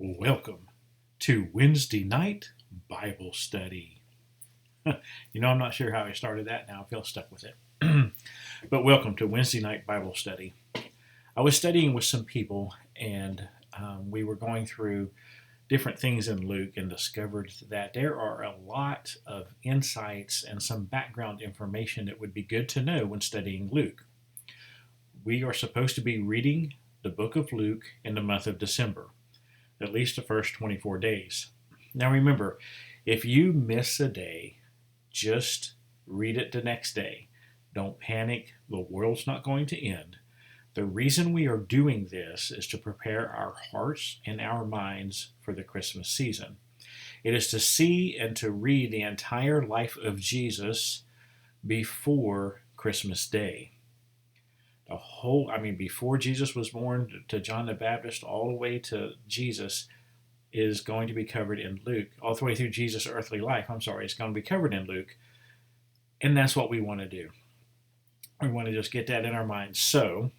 Welcome to Wednesday night Bible study. I'm not sure how I started that now. I feel stuck with it. But welcome to Wednesday night Bible study. I was studying with some people and we were going through different things in Luke and discovered that there are a lot of insights and some background information that would be good to know when studying Luke. We are supposed to be reading the book of Luke in the month of December, at least the first 24 days. Now remember, if you miss a day, just read it the next day. Don't panic, the world's not going to end. The reason we are doing this is to prepare our hearts and our minds for the Christmas season. It is to see and to read the entire life of Jesus before Christmas Day. Before Jesus was born to John the Baptist, all the way to Jesus is going to be covered in Luke. All the way through Jesus' earthly life, it's going to be covered in Luke. And that's what we want to do. We want to just get that in our minds. So,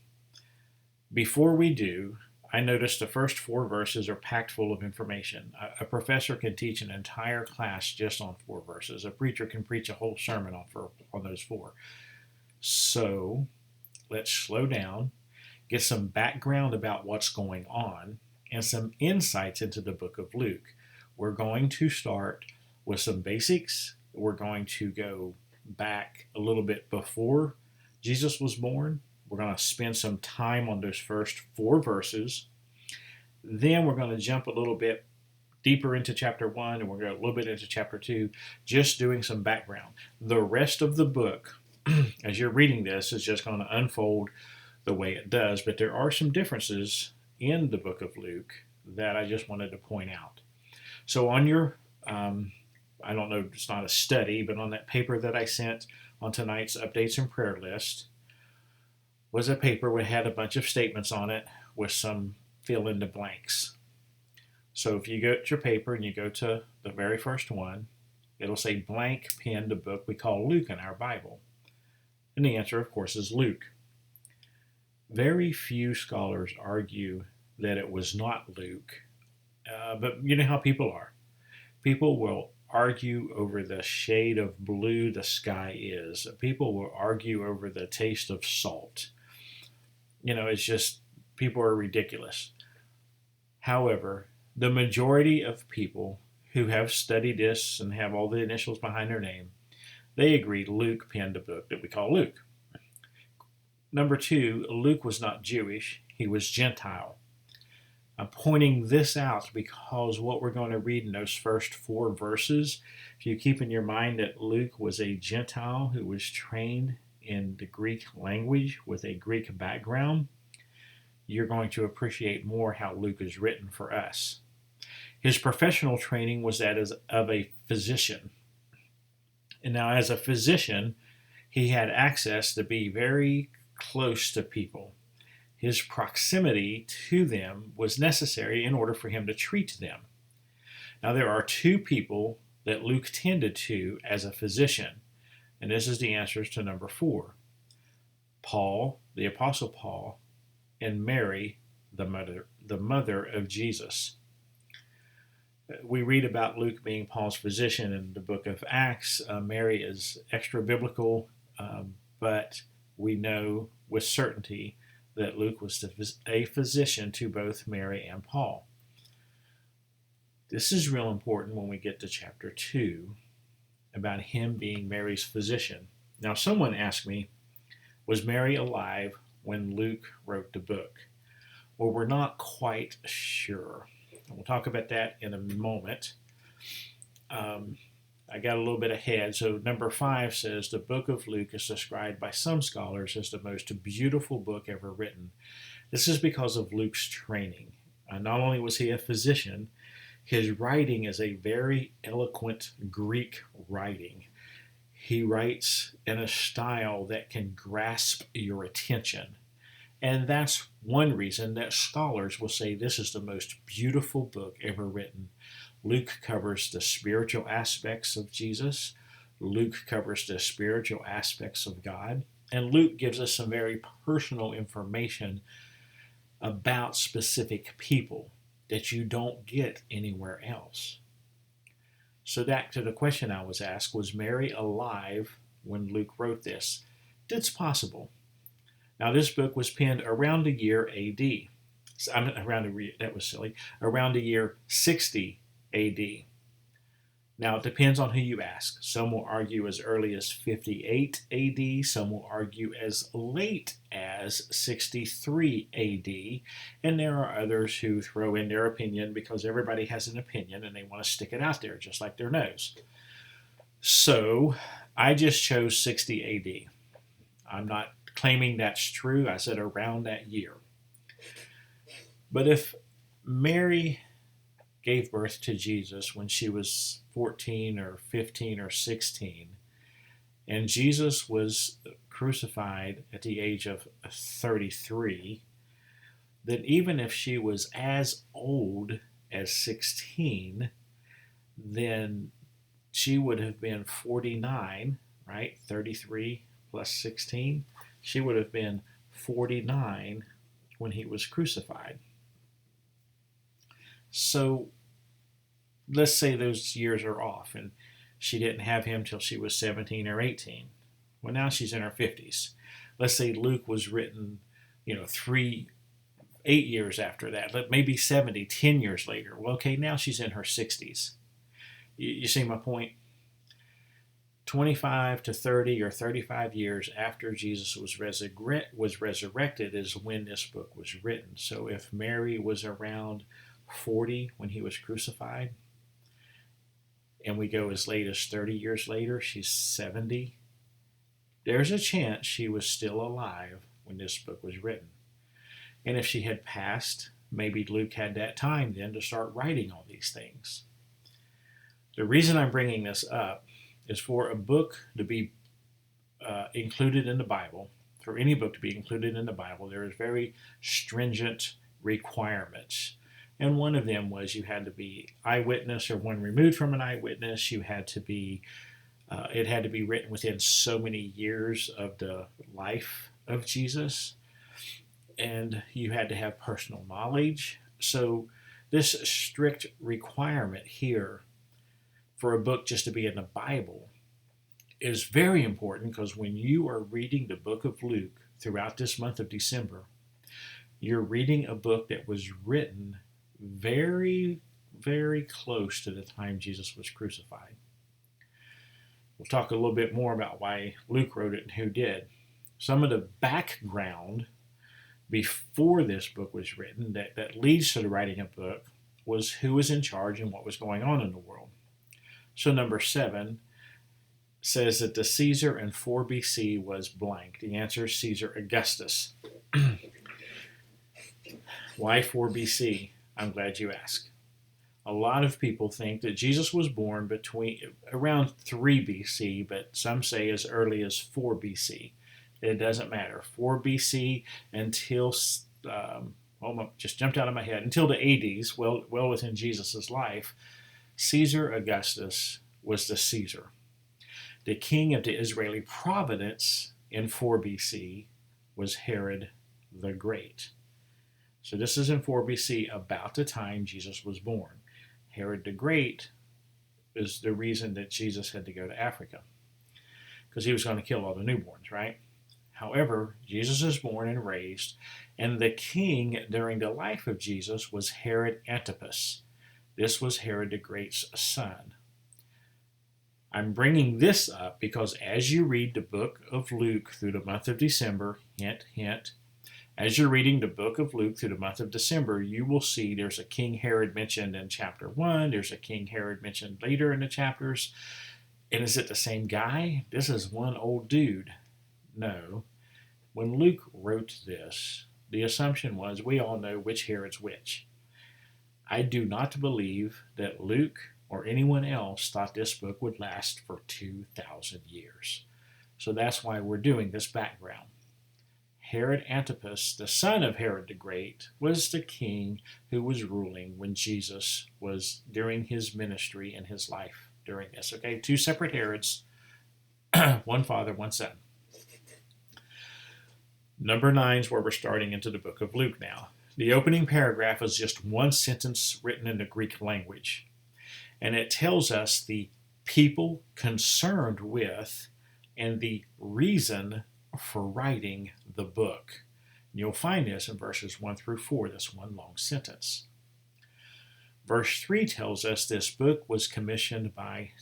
before we do, I noticed the first 4 verses are packed full of information. A professor can teach an entire class just on 4 verses. A preacher can preach a whole sermon on those 4. So, let's slow down, get some background about what's going on, and some insights into the book of Luke. We're going to start with some basics. We're going to go back a little bit before Jesus was born. We're going to spend some time on those first 4 verses. Then we're going to jump a little bit deeper into chapter 1, and we're going to go a little bit into chapter 2, just doing some background. The rest of the book, as you're reading this, is just going to unfold the way it does, but there are some differences in the book of Luke that I just wanted to point out. So on your, I don't know, it's not a study, but on that paper that I sent on tonight's updates and prayer list was a paper that had a bunch of statements on it with some fill in the blanks. So if you go to your paper and you go to the very first one, it'll say blank penned the book we call Luke in our Bible. And the answer, of course, is Luke. Very few scholars argue that it was not Luke, but you know how people are. People will argue over the shade of blue the sky is. People will argue over the taste of salt. It's just, people are ridiculous. However, the majority of people who have studied this and have all the initials behind their name, they agree Luke penned a book that we call Luke. Number 2, Luke was not Jewish, he was Gentile. I'm pointing this out because what we're going to read in those first 4 verses, if you keep in your mind that Luke was a Gentile who was trained in the Greek language with a Greek background, you're going to appreciate more how Luke is written for us. His professional training was that of a physician. And now as a physician, he had access to be very close to people. His proximity to them was necessary in order for him to treat them. Now there are 2 people that Luke tended to as a physician, and this is the answers to number 4. Paul, the Apostle Paul, and Mary, the mother of Jesus. We read about Luke being Paul's physician in the book of Acts. Mary is extra biblical, but we know with certainty that Luke was a physician to both Mary and Paul. This is real important when we get to chapter 2 about him being Mary's physician. Now, someone asked me, was Mary alive when Luke wrote the book? Well, we're not quite sure. We'll talk about that in a moment. I got a little bit ahead. So number 5 says the book of Luke is described by some scholars as the most beautiful book ever written. This is because of Luke's training. Not only was he a physician, his writing is a very eloquent Greek writing. He writes in a style that can grasp your attention. And that's one reason that scholars will say this is the most beautiful book ever written. Luke covers the spiritual aspects of Jesus. Luke covers the spiritual aspects of God. And Luke gives us some very personal information about specific people. that you don't get anywhere else. So back to the question I was asked, was Mary alive when Luke wrote this? It's possible. Now, this book was penned around the year AD. That was silly. Around the year 60 AD. Now, it depends on who you ask. Some will argue as early as 58 AD. Some will argue as late as 63 AD. And there are others who throw in their opinion because everybody has an opinion and they want to stick it out there just like their nose. So I just chose 60 AD. I'm not claiming that's true. I said around that year. But if Mary gave birth to Jesus when she was 14 or 15 or 16, and Jesus was crucified at the age of 33, then even if she was as old as 16, then she would have been 49, right? 33 plus 16. She would have been 49 when he was crucified. So let's say those years are off and she didn't have him till she was 17 or 18. Well, now she's in her 50s. Let's say Luke was written, 8 years after that, maybe 70, 10 years later. Well, okay, now she's in her 60s. You see my point? 25 to 30 or 35 years after Jesus was resurrected is when this book was written. So if Mary was around 40 when he was crucified, and we go as late as 30 years later, she's 70, there's a chance she was still alive when this book was written. And if she had passed, maybe Luke had that time then to start writing all these things. The reason I'm bringing this up is for a book to be included in the Bible, for any book to be included in the Bible, there is very stringent requirements. And one of them was you had to be eyewitness or one removed from an eyewitness. You had to be, it had to be written within so many years of the life of Jesus. And you had to have personal knowledge. So this strict requirement here for a book just to be in the Bible is very important, because when you are reading the book of Luke throughout this month of December, you're reading a book that was written very, very close to the time Jesus was crucified. We'll talk a little bit more about why Luke wrote it and who did. Some of the background before this book was written that leads to the writing of the book was who was in charge and what was going on in the world. So number 7 says that the Caesar in 4 BC was blank. The answer is Caesar Augustus. Why 4 BC? I'm glad you asked. A lot of people think that Jesus was born around 3 BC, but some say as early as 4 BC. It doesn't matter. 4 BC until, just jumped out of my head, until the 80s, well within Jesus' life, Caesar Augustus was the Caesar. The king of the Israeli province in 4 BC was Herod the Great. So this is in 4 BC, about the time Jesus was born. Herod the Great is the reason that Jesus had to go to Africa, because he was going to kill all the newborns, right? However, Jesus is born and raised, and the king during the life of Jesus was Herod Antipas. This was Herod the Great's son. I'm bringing this up because as you read the book of Luke through the month of December, hint, hint, as you're reading the book of Luke through the month of December, you will see there's a King Herod mentioned in chapter 1. There's a King Herod mentioned later in the chapters. And is it the same guy? This is one old dude. No. When Luke wrote this, the assumption was we all know which Herod's which. I do not believe that Luke or anyone else thought this book would last for 2,000 years. So that's why we're doing this background. Herod Antipas, the son of Herod the Great, was the king who was ruling when Jesus was during his ministry and his life during this. Okay, 2 separate Herods, one father, one son. Number 9 is where we're starting into the book of Luke now. The opening paragraph is just one sentence written in the Greek language, and it tells us the people concerned with and the reason for writing the book. And you'll find this in verses 1 through 4, this one long sentence. Verse 3 tells us this book was commissioned by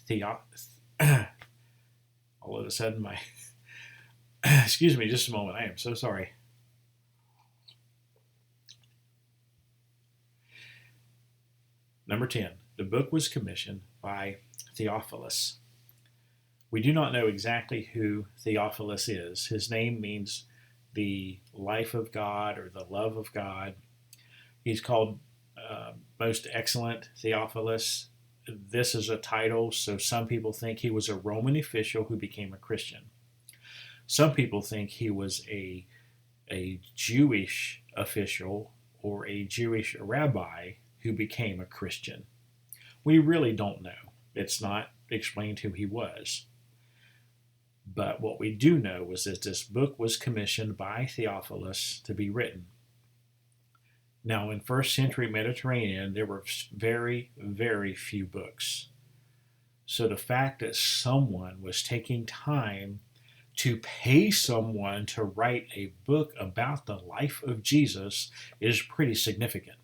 all of a sudden my excuse me just a moment, I am so sorry. Number 10, the book was commissioned by Theophilus. We do not know exactly who Theophilus is. His name means the life of God or the love of God. He's called Most Excellent Theophilus. This is a title, so some people think he was a Roman official who became a Christian. Some people think he was a Jewish official or a Jewish rabbi who became a Christian. We really don't know. It's not explained who he was. But what we do know was that this book was commissioned by Theophilus to be written. Now, in first century Mediterranean, there were very, very few books. So the fact that someone was taking time to pay someone to write a book about the life of Jesus is pretty significant.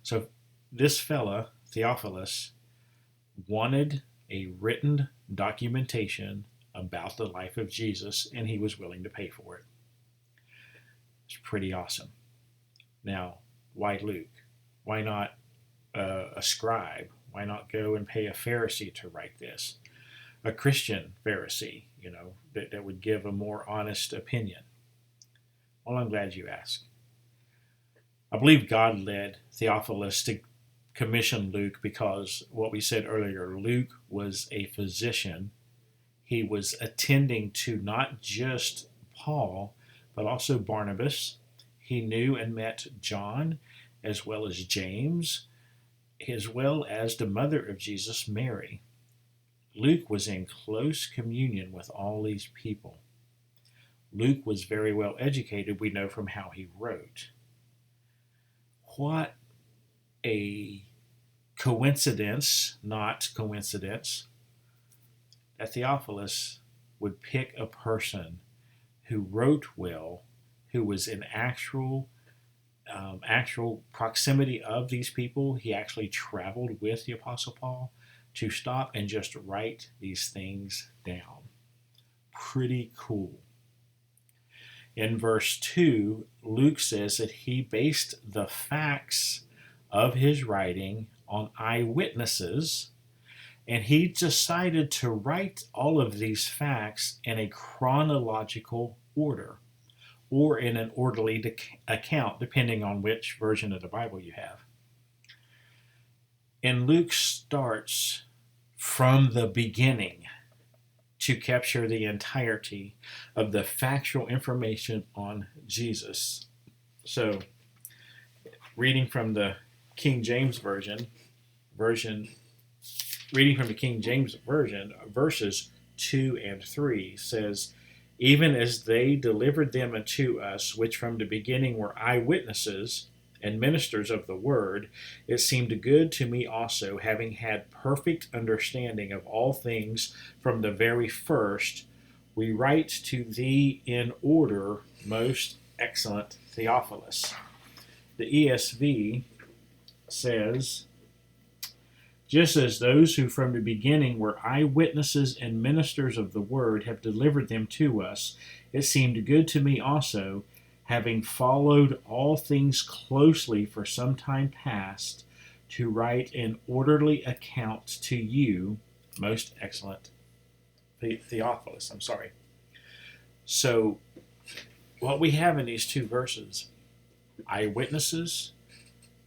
So this fella, Theophilus, wanted a written documentation about the life of Jesus, and he was willing to pay for it. It's pretty awesome. Now, why Luke? Why not a scribe? Why not go and pay a Pharisee to write this? A Christian Pharisee, that would give a more honest opinion. Well, I'm glad you asked. I believe God led Theophilus to commission Luke because what we said earlier, Luke was a physician. He was attending to not just Paul, but also Barnabas. He knew and met John, as well as James, as well as the mother of Jesus, Mary. Luke was in close communion with all these people. Luke was very well educated, we know from how he wrote. What a coincidence, not coincidence, that Theophilus would pick a person who wrote well, who was in actual proximity of these people. He actually traveled with the Apostle Paul to stop and just write these things down. Pretty cool. In verse 2, Luke says that he based the facts of his writing on eyewitnesses, and he decided to write all of these facts in a chronological order, or in an orderly account, depending on which version of the Bible you have. And Luke starts from the beginning to capture the entirety of the factual information on Jesus. So, reading from the King James version, verses 2 and 3 says, "Even as they delivered them unto us, which from the beginning were eyewitnesses and ministers of the word, it seemed good to me also, having had perfect understanding of all things from the very first, we write to thee in order, most excellent Theophilus." The ESV says, "Just as those who from the beginning were eyewitnesses and ministers of the word have delivered them to us, it seemed good to me also, having followed all things closely for some time past, to write an orderly account to you, most excellent Theophilus." So, what we have in these two verses, eyewitnesses,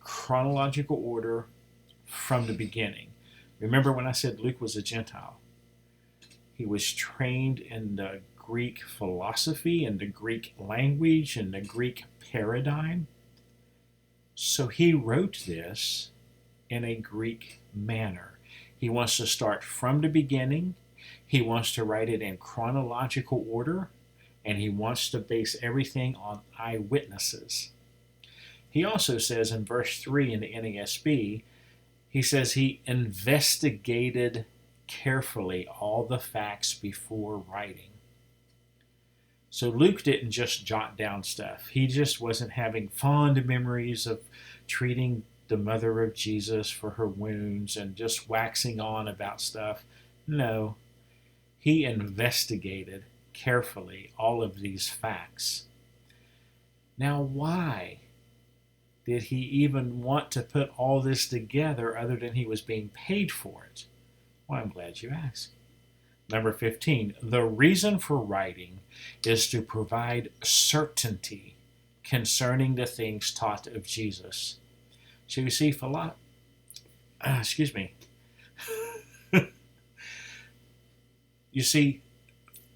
chronological order, from the beginning. Remember when I said Luke was a Gentile? He was trained in the Greek philosophy and the Greek language and the Greek paradigm. So he wrote this in a Greek manner. He wants to start from the beginning. He wants to write it in chronological order, and he wants to base everything on eyewitnesses. He also says in verse 3 in the NASB, he says he investigated carefully all the facts before writing. So Luke didn't just jot down stuff. He just wasn't having fond memories of treating the mother of Jesus for her wounds and just waxing on about stuff. No, he investigated carefully all of these facts. Now, why did he even want to put all this together other than he was being paid for it? Well, I'm glad you asked. Number 15, the reason for writing is to provide certainty concerning the things taught of Jesus. So you see, you see,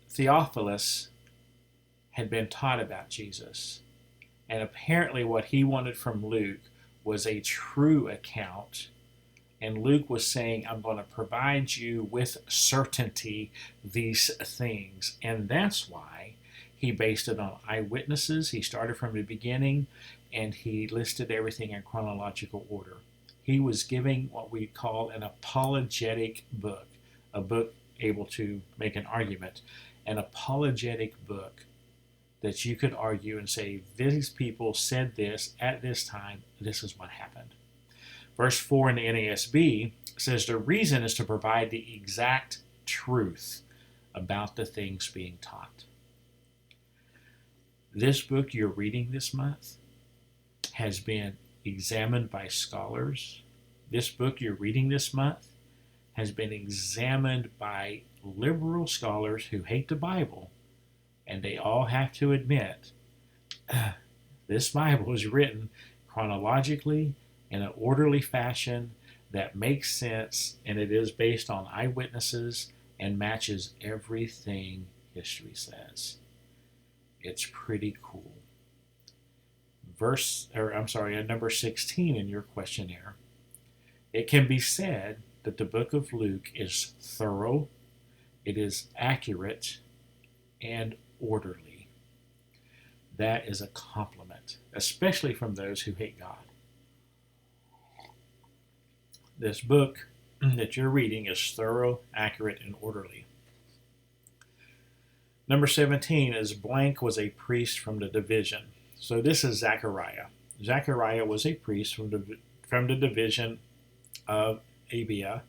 Theophilus had been taught about Jesus. And apparently what he wanted from Luke was a true account. And Luke was saying, I'm going to provide you with certainty these things. And that's why he based it on eyewitnesses. He started from the beginning and he listed everything in chronological order. He was giving what we call an apologetic book, a book able to make an argument, an apologetic book that you could argue and say, these people said this at this time, this is what happened. Verse 4 in the NASB says the reason is to provide the exact truth about the things being taught. This book you're reading this month has been examined by scholars. This book you're reading this month has been examined by liberal scholars who hate the Bible, and they all have to admit this Bible is written chronologically in an orderly fashion that makes sense, and it is based on eyewitnesses and matches everything history says. It's pretty cool. Number 16 in your questionnaire. It can be said that the book of Luke is thorough, it is accurate, and orderly. That is a compliment, especially from those who hate God. This book that you're reading is thorough, accurate, and orderly. Number 17 is blank was a priest from the division. So this is Zechariah. Zechariah was a priest from the division of Abia,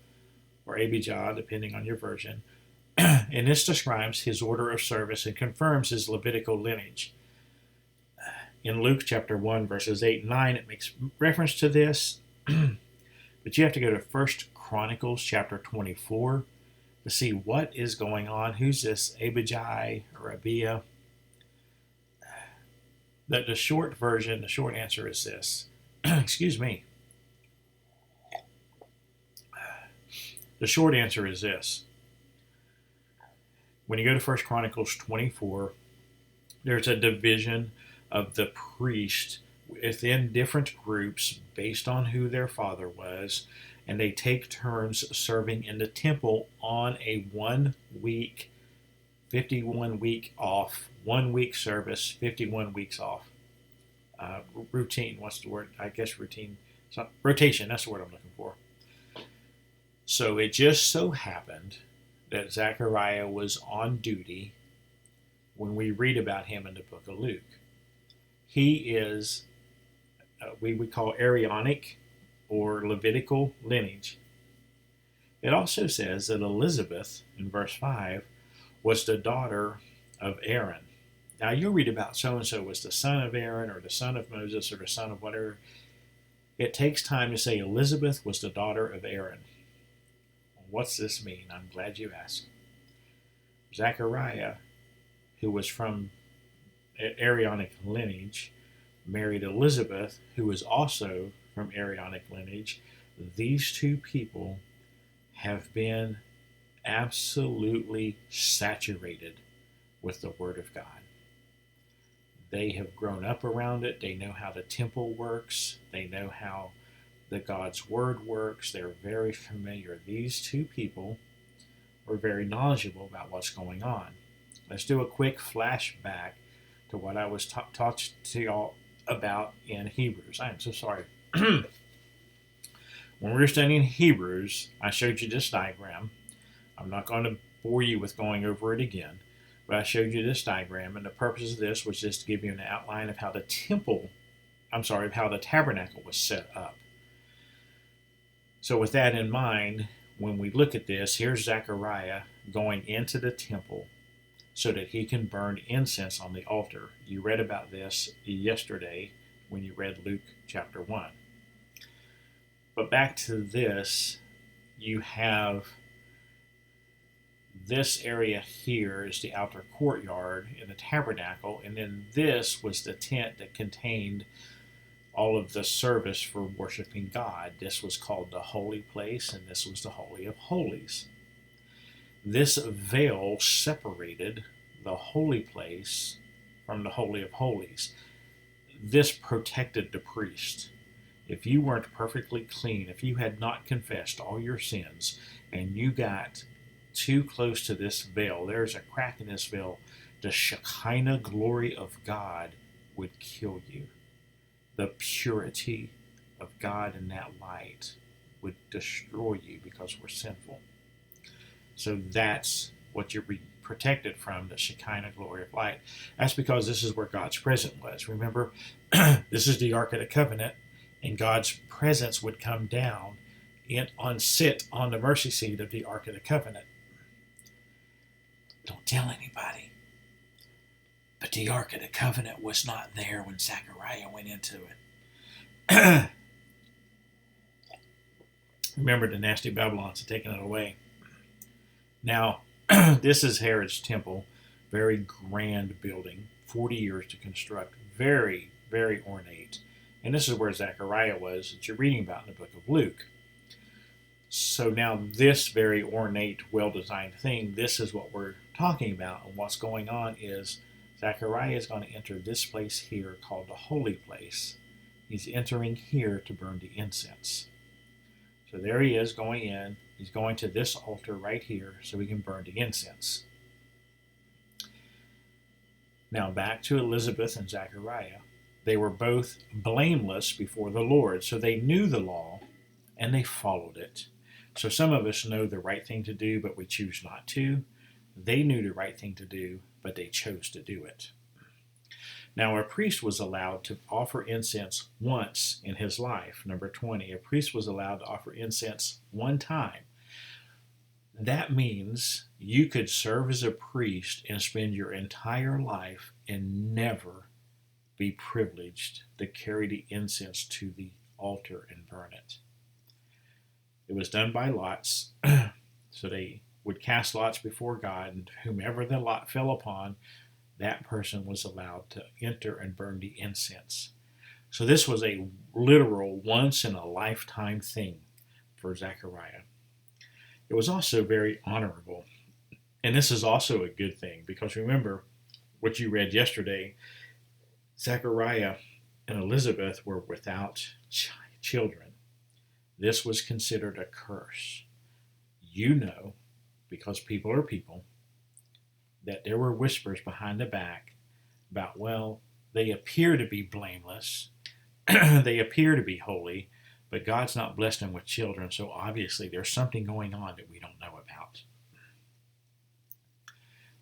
or Abijah, depending on your version. And this describes his order of service and confirms his Levitical lineage. In Luke chapter 1, verses 8 and 9, it makes reference to this. But you have to go to 1 Chronicles chapter 24 to see what is going on. Who's this Abijah or Abia? The short version, the short answer is this. Excuse me. The short answer is this. When you go to 1 Chronicles 24, there's a division of the priest within different groups based on who their father was, and they take turns serving in the temple on a 1 week, 51 week off, 1 week service, 51 weeks off. Routine, what's the word? I guess routine. Rotation, that's the word I'm looking for. So it just so happened that Zechariah was on duty when we read about him in the book of Luke. He is, we would call Aaronic or Levitical lineage. It also says that Elizabeth, in verse 5, was the daughter of Aaron. Now you'll read about so-and-so was the son of Aaron or the son of Moses or the son of whatever. It takes time to say Elizabeth was the daughter of Aaron. What's this mean? I'm glad you asked. Zechariah, who was from Aaronic lineage, married Elizabeth, who was also from Aaronic lineage. These two people have been absolutely saturated with the Word of God. They have grown up around it. They know how the temple works. They know how the God's Word works. They're very familiar. These two people were very knowledgeable about what's going on. Let's do a quick flashback to what I was taught to y'all about in Hebrews. I am so sorry. When we were studying Hebrews, I showed you this diagram. I'm not going to bore you with going over it again, but I showed you this diagram, and the purpose of this was just to give you an outline of how the tabernacle was set up. So with that in mind, when we look at this, here's Zechariah going into the temple so that he can burn incense on the altar. You read about this yesterday when you read Luke chapter 1. But back to this, you have this area here is the outer courtyard in the tabernacle, and then this was the tent that contained all of the service for worshiping God. This was called the holy place, and this was the Holy of Holies. This veil separated the holy place from the Holy of Holies. This protected the priest. If you weren't perfectly clean, if you had not confessed all your sins, and you got too close to this veil, there's a crack in this veil, the Shekinah glory of God would kill you. The purity of God in that light would destroy you because we're sinful. So that's what you're protected from, the Shekinah glory of light. That's because this is where God's presence was. Remember, this is the Ark of the Covenant, and God's presence would come down and sit on the mercy seat of the Ark of the Covenant. Don't tell anybody. But the Ark of the Covenant was not there when Zechariah went into it. Remember, the nasty Babylons had taken it away. Now, this is Herod's temple, very grand building, 40 years to construct, very, very ornate. And this is where Zechariah was that you're reading about in the book of Luke. So now this very ornate, well-designed thing, this is what we're talking about. And what's going on is Zechariah is going to enter this place here called the holy place. He's entering here to burn the incense. So there he is going in. He's going to this altar right here so he can burn the incense. Now back to Elizabeth and Zechariah. They were both blameless before the Lord. So they knew the law and they followed it. So some of us know the right thing to do, but we choose not to. They knew the right thing to do, but they chose to do it. Now, a priest was allowed to offer incense once in his life. Number 20, a priest was allowed to offer incense one time. That means you could serve as a priest and spend your entire life and never be privileged to carry the incense to the altar and burn it. It was done by lots. So they would cast lots before God, and whomever the lot fell upon, that person was allowed to enter and burn the incense. So this was a literal once-in-a-lifetime thing for Zechariah. It was also very honorable. And this is also a good thing, because remember what you read yesterday, Zechariah and Elizabeth were without children. This was considered a curse. You know, because people are people, that there were whispers behind the back about, well, they appear to be blameless, they appear to be holy, but God's not blessed them with children, so obviously there's something going on that we don't know about.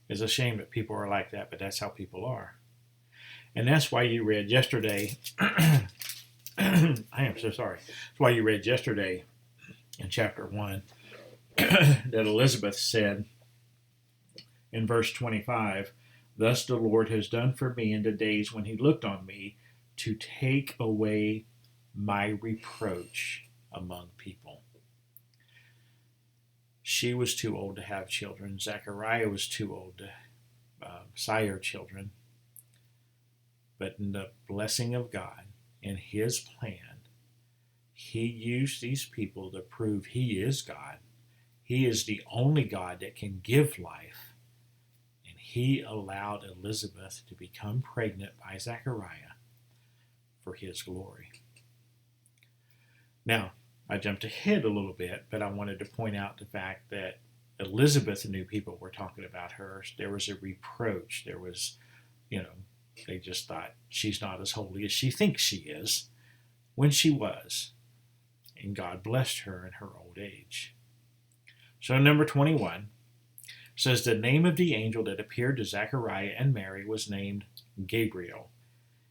It's a shame that people are like that, but that's how people are. And that's why you read yesterday, I am so sorry, that's why you read yesterday in chapter 1 that Elizabeth said, in verse 25, "Thus the Lord has done for me in the days when he looked on me to take away my reproach among people." She was too old to have children. Zechariah was too old to sire children. But in the blessing of God, in his plan, he used these people to prove he is God. He is the only God that can give life. He allowed Elizabeth to become pregnant by Zechariah for his glory. Now, I jumped ahead a little bit, but I wanted to point out the fact that Elizabeth knew people were talking about her. There was a reproach. There was, They just thought she's not as holy as she thinks she is, when she was. And God blessed her in her old age. So number 21 says the name of the angel that appeared to Zechariah and Mary was named Gabriel.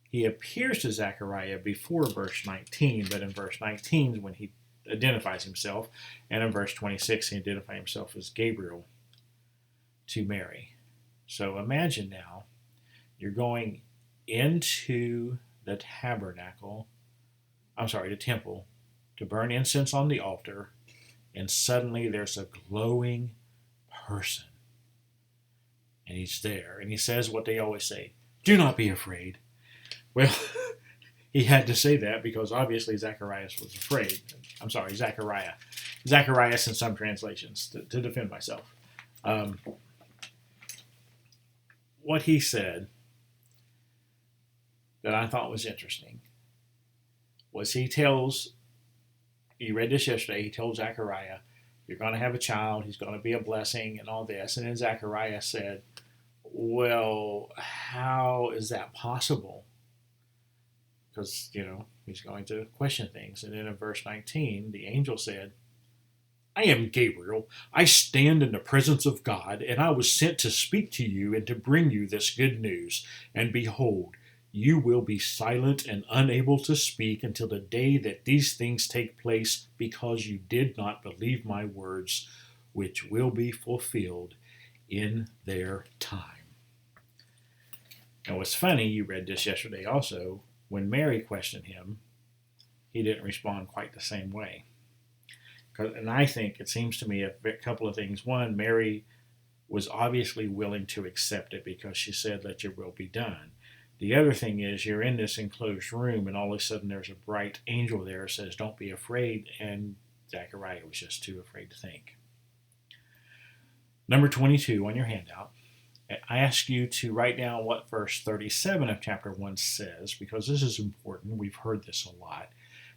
He appears to Zechariah before verse 19, but in verse 19 when he identifies himself, and in verse 26 he identifies himself as Gabriel to Mary. So imagine now, you're going into the temple, to burn incense on the altar, and suddenly there's a glowing person. And he's there, and he says what they always say, do not be afraid. Well, he had to say that because obviously Zacharias was afraid. Zacharias in some translations, to defend myself. What he said that I thought was interesting was he tells, you read this yesterday, he told Zechariah, you're going to have a child, he's going to be a blessing and all this. And then Zechariah said, well, how is that possible? Because, he's going to question things. And then in verse 19, the angel said, I am Gabriel. I stand in the presence of God, and I was sent to speak to you and to bring you this good news. And behold, you will be silent and unable to speak until the day that these things take place, because you did not believe my words, which will be fulfilled in their time. Now, it's funny, you read this yesterday also, when Mary questioned him, he didn't respond quite the same way. And I think it seems to me a couple of things. One, Mary was obviously willing to accept it because she said, let your will be done. The other thing is, you're in this enclosed room and all of a sudden there's a bright angel there that says, don't be afraid. And Zechariah was just too afraid to think. Number 22 on your handout. I ask you to write down what verse 37 of chapter 1 says, because this is important. We've heard this a lot,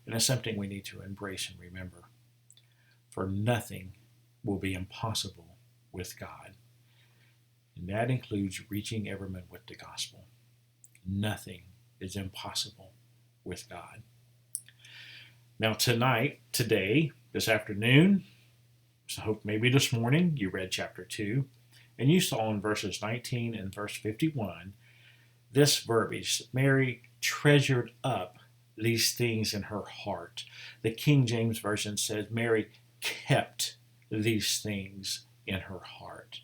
and it's something we need to embrace and remember. For nothing will be impossible with God. And that includes reaching Everman with the gospel. Nothing is impossible with God. Now today, this afternoon, so hope maybe this morning, you read chapter 2, and you saw in verses 19 and verse 51, this verbiage, Mary treasured up these things in her heart. The King James Version says Mary kept these things in her heart.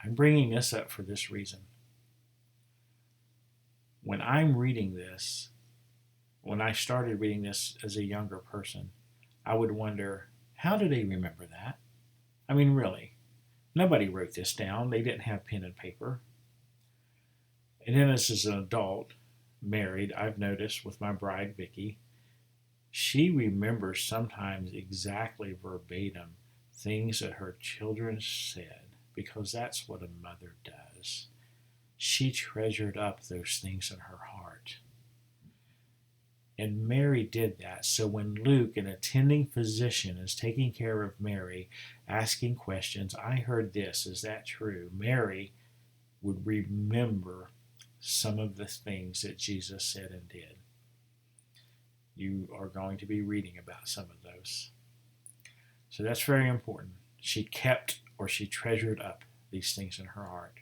I'm bringing this up for this reason. When I'm reading this, when I started reading this as a younger person, I would wonder, how do they remember that? I mean, really, nobody wrote this down. They didn't have pen and paper. And then as an adult, married, I've noticed with my bride, Vicky, she remembers sometimes exactly verbatim things that her children said, because that's what a mother does. She treasured up those things in her heart. And Mary did that. So when Luke, an attending physician, is taking care of Mary, asking questions, I heard this, is that true? Mary would remember some of the things that Jesus said and did. You are going to be reading about some of those. So that's very important. She kept, or she treasured up, these things in her heart.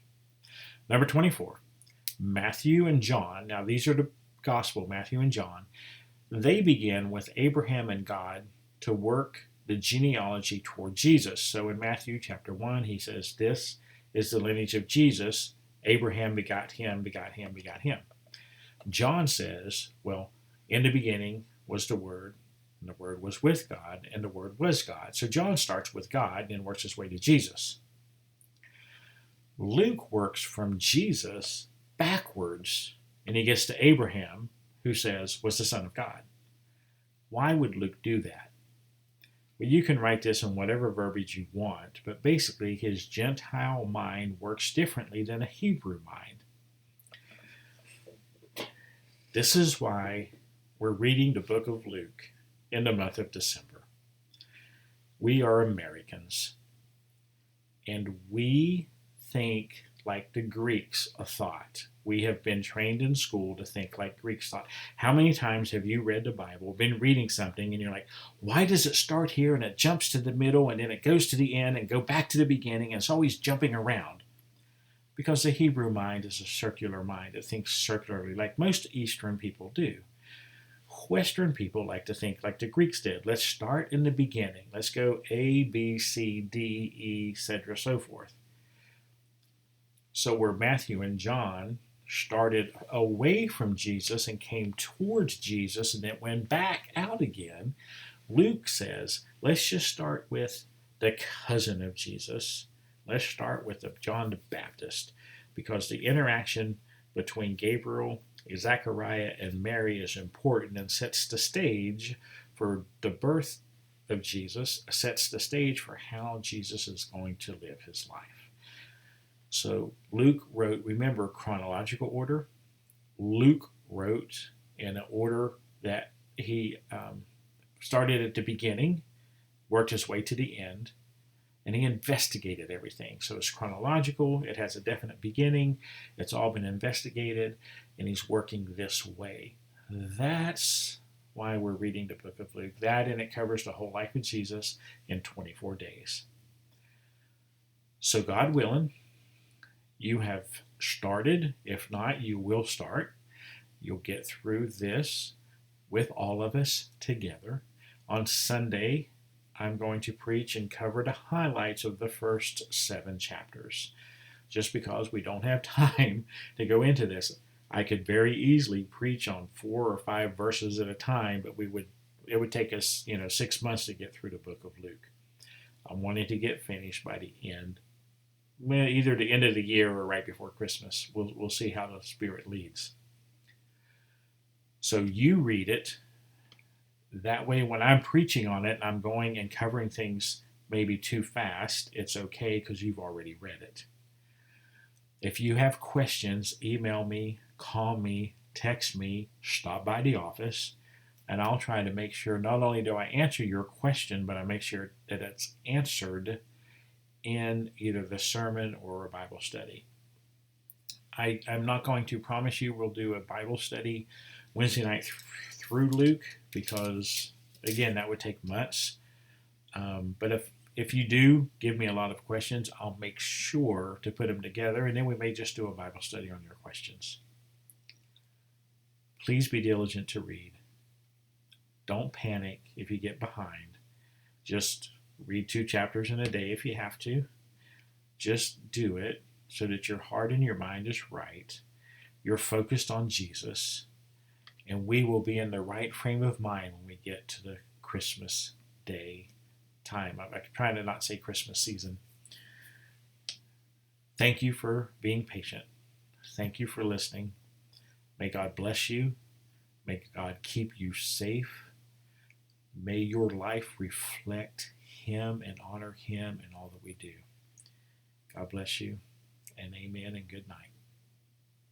Number 24, Matthew and John. Now these are the gospel, Matthew and John. They begin with Abraham and God to work the genealogy toward Jesus. So in Matthew chapter 1, he says, this is the lineage of Jesus. Abraham begot him, begot him, begot him. John says, well, in the beginning was the Word, and the Word was with God, and the Word was God. So John starts with God and then works his way to Jesus. Luke works from Jesus backwards, and he gets to Abraham, who says was the Son of God. Why would Luke do that? Well, you can write this in whatever verbiage you want, but basically his Gentile mind works differently than a Hebrew mind. This is why we're reading the book of Luke in the month of December. We are Americans, and we think like the Greeks thought. We have been trained in school to think like Greeks thought. How many times have you read the Bible, been reading something, and you're like, why does it start here and it jumps to the middle and then it goes to the end and go back to the beginning, and it's always jumping around? Because the Hebrew mind is a circular mind. It thinks circularly like most Eastern people do. Western people like to think like the Greeks did. Let's start in the beginning. Let's go A, B, C, D, E, etc., so forth. So where Matthew and John started away from Jesus and came towards Jesus and then went back out again, Luke says, let's just start with the cousin of Jesus. Let's start with John the Baptist, because the interaction between Gabriel, Zechariah, and Mary is important and sets the stage for the birth of Jesus, sets the stage for how Jesus is going to live his life. So Luke wrote, remember, chronological order. Luke wrote in an order that he started at the beginning, worked his way to the end, and he investigated everything. So it's chronological, it has a definite beginning, it's all been investigated, and he's working this way. That's why we're reading the book of Luke. That, and it covers the whole life of Jesus in 24 days. So God willing, you have started. If not, you will start. You'll get through this with all of us together. On Sunday, I'm going to preach and cover the highlights of the first 7 chapters. Just because we don't have time to go into this, I could very easily preach on 4 or 5 verses at a time, but it would take us 6 months to get through the book of Luke. I wanted to get finished by the end, either the end of the year or right before Christmas. We'll see how the Spirit leads. So you read it. That way, when I'm preaching on it, I'm going and covering things maybe too fast, it's okay because you've already read it. If you have questions, email me, call me, text me, stop by the office, and I'll try to make sure not only do I answer your question, but I make sure that it's answered in either the sermon or a Bible study. I'm not going to promise you we'll do a Bible study Wednesday night through Luke, because, again, that would take months. But if you do give me a lot of questions, I'll make sure to put them together, and then we may just do a Bible study on your questions. Please be diligent to read. Don't panic if you get behind. Just read 2 chapters in a day if you have to. Just do it so that your heart and your mind is right. You're focused on Jesus, and we will be in the right frame of mind when we get to the Christmas day time. I'm trying to not say Christmas season. Thank you for being patient. Thank you for listening. May God bless you. May God keep you safe. May your life reflect Him and honor Him in all that we do. God bless you, and amen, and good night.